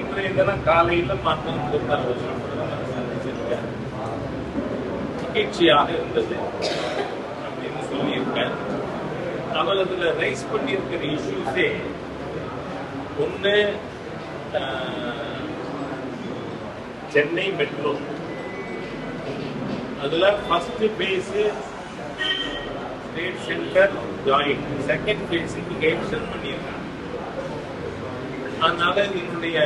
இன்றைய தினம் காலையில் மன்மோகன் சந்திச்சிருக்கேன். மகிழ்ச்சியாக இருந்தது அப்படின்னு சொல்லியிருக்கேன். அவர் அதுல ரைஸ் பண்ணியிருக்கிற இஷ்யூஸே ஒன்று, சென்னை மெட்ரோ, அதுல first phase state centre join, second பேஸுக்கு எக்ஸ்டெண்ட் பண்ணியிருக்காங்க. அதனால இதனுடைய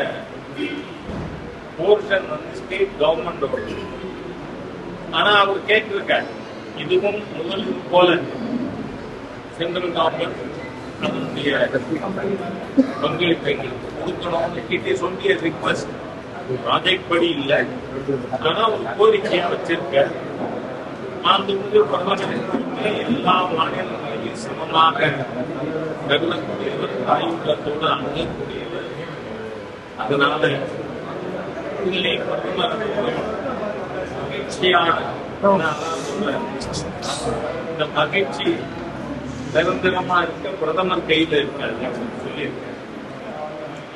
போர்ஷன் வந்து ஸ்டேட் கவர்மெண்ட். ஆனா அவர் கேட்டிருக்காரு, இதுவும் முதல் போல சென்ட்ரல் கவர்மெண்ட் அதனுடைய பங்களிப்பை கொடுக்கணும். It is only a request, project படி இல்லை. ஆனா ஒரு கோரிக்கையை வச்சிருக்க. எல்லா மாநிலங்களையும் சமமாக கருதக்கூடியவர், ஆயுதத்தோடு அணுகக்கூடியவர். அதனால இதிலே பிரதமர் மகிழ்ச்சியான இந்த மகிழ்ச்சி நிரந்தரமா இருக்க பிரதமர் கையில இருக்காது சொல்லியிருக்க.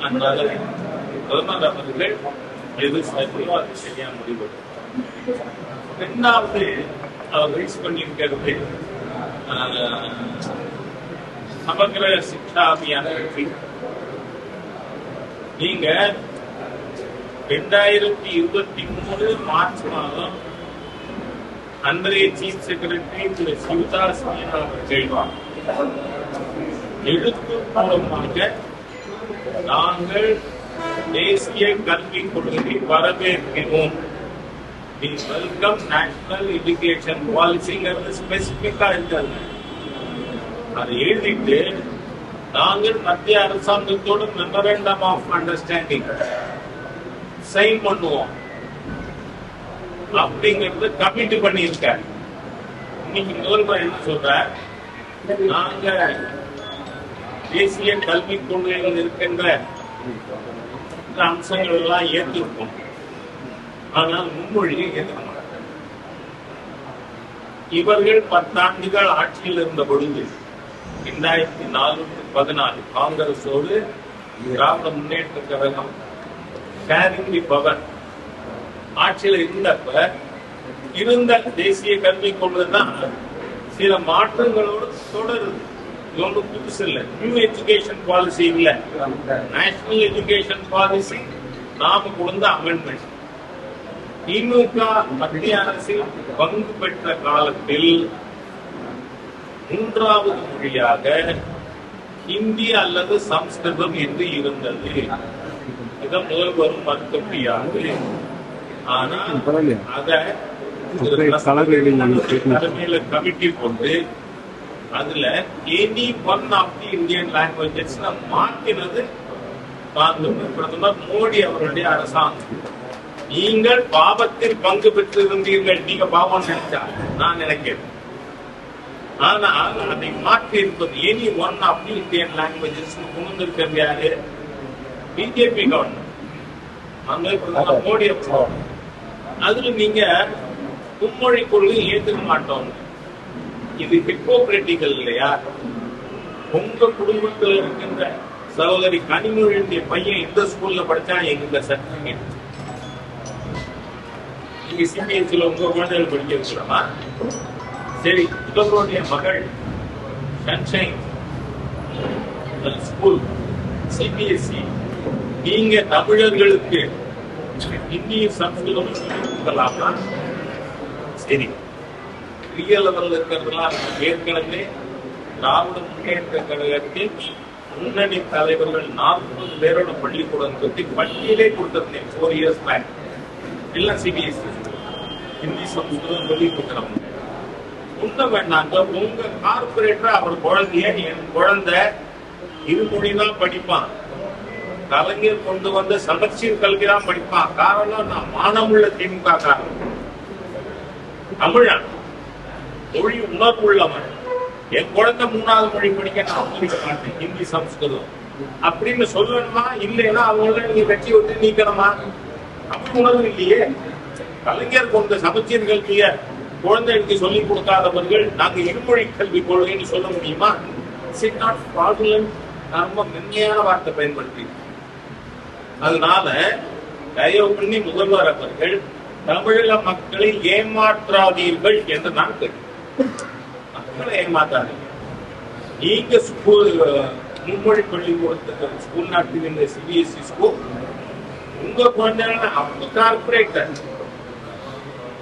அதனால பிரதமர் அவர்கள் எது சரியா சரியா முடிவு. ரெண்டாவது அவர் ரைஸ் பண்ணியிருக்கிறது சமகிர சிக்ஷா அபியான பற்றி. நீங்க 2023 மார்ச் மாதம் அன்றைய சீஃப் செக்ரட்டரி திரு சிவதாஸ் மீனா அவர்கள் எழுத்துப்பூர்வமாக நாங்கள் தேசிய கல்விக் கொள்கையை வரவேற்கிறோம், we welcome national education policyங்கிறது ஸ்பெசிபிக்கா இருக்காங்க. அதை எழுதிட்டு நாங்கள் மத்திய அரசாங்கத்தோட மெமரண்டம் ஆஃப் அண்டர்ஸ்டாண்டிங் சைன் பண்ணுவோம் அப்படிங்கறது கமிட் பண்ணியிருக்காரு. இன்னைக்கு முதல்வர் என்ன சொல்ற, நாங்க தேசிய கல்விக் கொள்கைகள் இருக்கின்ற அம்சங்கள் எல்லாம் ஏற்றிருக்கோம், ஆனால் முன்மொழியை ஏற்க மாட்டாங்க. இவர்கள் 10 ஆண்டுகள் ஆட்சியில் இருந்த பொழுது 2014 காங்கிரஸோடு Dravida Munnetra Kazhagam sharing the power ஆட்சியில் இருந்தப்ப இருந்த தேசிய கல்விக் கொள்கை தான் சில மாற்றங்களோடு தொடருது. இது ஒன்றும் புதுசு இல்லை. நியூ எஜுகேஷன் பாலிசி இல்ல, நேஷனல் எஜுகேஷன் பாலிசி நாம கொடுத்த அமெண்ட்மெண்ட். திமுக மத்திய அரசில் பங்கு பெற்ற காலத்தில் 3வது மொழியாக ஹிந்தி அல்லது சம்ஸ்கிருதம் என்று இருந்தது. இதை முதல்வரும் மறுக்க முடியாது. ஆனா அத தலைமையில கமிட்டி போட்டு அதுல any one of the Indian languages மாற்றினது பிரதமர் மோடி அவருடைய அரசாங்கம். நீங்கள் பாவத்தில் பங்கு பெற்றிருந்தீர்கள், நீங்க பாவம் நினைச்சா நான் நினைக்கிறேன். ஆனால் அதை மாற்றி இருப்பது any one of the Indian languages கொண்டு இருக்கிறது யாரு? பிஜேபி கவர்மெண்ட், பிரதமர் மோடி. அதுல நீங்க மும்மொழி கொள்கை ஏற்றுக்க மாட்டோம். இது ஹிப்போக்ரட்டிக்கல் இல்லையா? உங்க குடும்பத்தில் இருக்கின்ற சகோதரி கனிமொழியுடைய பையன் எந்த ஸ்கூல்ல படிச்சா எங்க சர்டிபிகேட்? நீங்க சிபிஎஸ்சில உங்க குழந்தைகள் படிக்க வைக்கலாமா? சரி, இவர்களுடைய மகள் சன்ஷைன் ஸ்கூல் சிபிஎஸ்சி, நீங்க தமிழர்களுக்கு ஹிந்தி சம்ஸ்கிருதம் சொல்லலாமா? சரி, பெரிய லெவலில் இருக்கிறதுலாம் ஏற்கனவே திராவிட முன்னேற்ற கழகத்தில் முன்னணி தலைவர்கள் 40 பேரோட பள்ளிக்கூடம் பற்றி பட்டியலே கொடுத்திருந்தேன் 4 years பேக். எல்லாம் சிபிஎஸ்சி ஹிந்தி சம்ஸ்கிருதம் சொல்லி கொடுக்குறவங்க. உண்மை வேண்டாங்க, உங்க கார்பரேட்டர் அவர் குழந்தைய என் குழந்தை இருமொழிதான் படிப்பான், கலைஞர் கொண்டு வந்த சமச்சீர் கல்விதான் படிப்பான். காரணம், நான் மானமுள்ள திமுக காரணம், தமிழன், மொழி உணர்வுள்ளவன். என் குழந்தை 3வது மொழி படிக்க நான் படிக்க மாட்டேன், ஹிந்தி சம்ஸ்கிருதம் அப்படின்னு சொல்லணுமா? இல்லைன்னா அவங்கள நீங்க கட்சி விட்டு நீக்கணுமா? தமிழ் உணர்வு இல்லையே. கலைஞர் கொண்ட சமச்சீர் கல்விய குழந்தைகளுக்கு சொல்லிக் கொடுக்காதவர்கள் நாங்க இருமொழி கல்வி கொள்கைன்னு சொல்ல முடியுமா? ரொம்ப மென்மையான வார்த்தை பயன்படுத்தி அதனால தயவு பண்ணி முதல்வர் அவர்கள் தமிழக மக்களை ஏமாற்றாதீர்கள் என்று நான் கேட்கிறேன். மக்களை ஏமாற்றாதீர்கள். நீங்க ஸ்கூல் மும்மொழி பள்ளிக்கூடத்துக்கு ஸ்கூல் நடத்துகின்ற சிபிஎஸ்இ ஸ்கூல் உங்க குழந்தைகள் அவங்க கார்பரேட்டர்,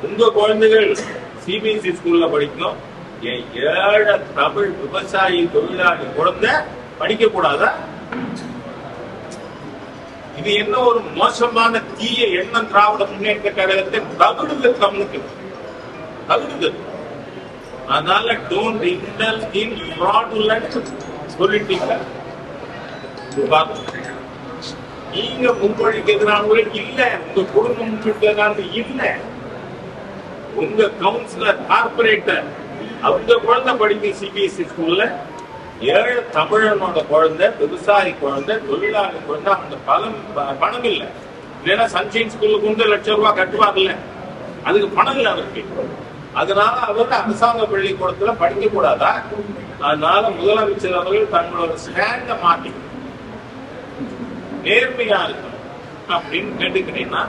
உங்க குழந்தைகள் சிபிஎஸ்இ ஸ்கூல்ல படிக்கணும். ஏழை தமிழ் விவசாயி தொழிலாளி குழந்தை படிக்க கூடாதா? இது என்ன ஒரு மோசமான தீய எண்ணம் திராவிட முன்னேற்ற கழகத்தை தகுடுதல் தமிழுக்கு தகுடுதல். அதனால don't indulge in fraudulent political. நீங்க முன்மொழிக்கு எதிரானவர்கள் இல்ல, உங்க குடும்பம் முன்மொழிக்கு எதிரானது இல்ல. உங்க கவுன்சிலர் கார்பரேட்டர் அவங்க குழந்தை படிக்கும் சிபிஎஸ்இ ஸ்கூல்ல ஏழை தமிழனோட குழந்தை, விவசாயி குழந்தை, தொழிலாளி குழந்தை, அந்த பணம் இல்லை. இல்லைன்னா சன்ஷைன் ஸ்கூலுக்கு 1 லட்சம் ரூபாய் கட்டுவாங்கல்ல, அதுக்கு பணம் இல்லை அவருக்கு. அதனால அவர் அரசாங்க பள்ளிக்கூடத்துல படிக்க கூடாதா? அதனால முதலமைச்சர் அவர்கள் தங்களோட ஸ்டாண்ட மாத்தி நேர்மையா இருக்கணும் அப்படின்னு கேட்டுக்கிட்டீங்கன்னா,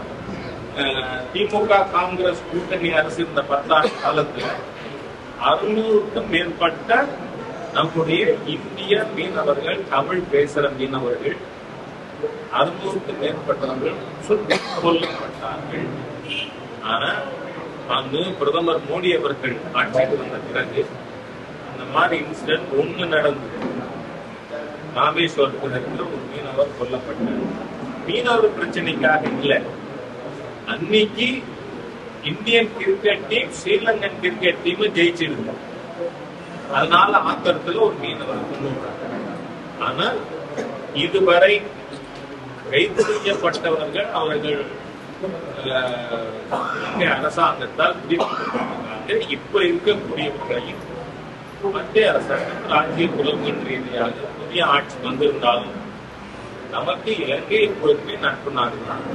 திமுக காங்கிரஸ் கூட்டணி அரசு இந்த 10 ஆண்டு காலத்துல 600க்கும் மேற்பட்ட நம்முடைய இந்திய மீனவர்கள், தமிழ் பேசுற மீனவர்கள் 600க்கும் மேற்பட்டவர்கள் சுட்டுக் கொல்லப்பட்டார்கள். ஆனா அங்கு பிரதமர் மோடி அவர்கள் ஆட்சிக்கு வந்த பிறகு அந்த மாதிரி இன்சிடென்ட் 1 நடந்தது. ராமேஸ்வரத்தில் இருக்கிற ஒரு மீனவர் கொல்லப்பட்டார். மீனவர் பிரச்சனைக்காக இல்லை, அன்னைக்கு Indian cricket team Sri Lankan cricket team ஜெயிச்சிருந்த, அதனால ஆத்திரத்துல ஒரு மீனவர் கொண்டு வந்தாங்க. ஆனால் இதுவரை கைது செய்யப்பட்டவர்கள் அவர்கள் அரசாங்கத்தால் இப்ப இருக்கக்கூடியவர்களையும் மத்திய அரசாங்கம் ராஜ்ய குலமின் ரீதியாக புதிய ஆட்சி வந்திருந்தாலும் நமக்கு இலங்கை எப்பொழுதுமே நட்பு நாடுதான்.